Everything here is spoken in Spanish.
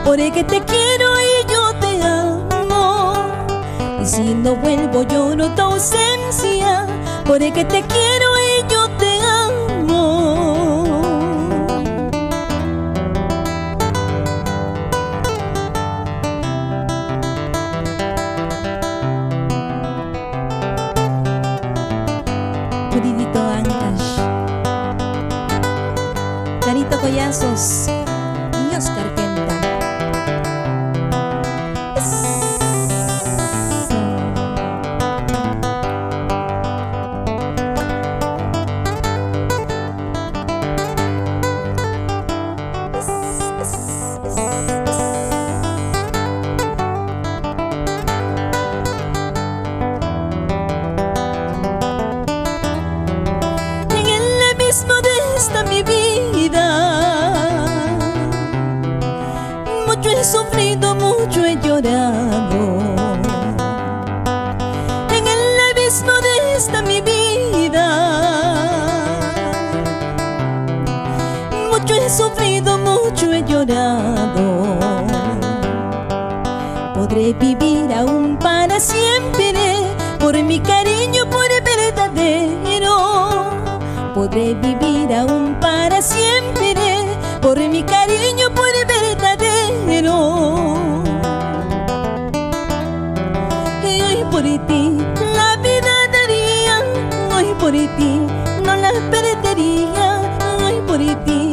porque te quiero y yo te amo. Y si no vuelvo lloro tu ausencia, porque te quiero y yo te amo. Juridito Ancash, Carito Collazos y Oscar Quenta. De esta mi vida, mucho he sufrido, mucho he llorado. En el abismo de esta mi vida, mucho he sufrido, mucho he llorado. Podré vivir aún para siempre por mi cariño, por verdadero. Podré vivir aún para siempre por mi cariño, por verdadero. Y hoy por ti la vida daría, hoy por ti no la perdería, hoy por ti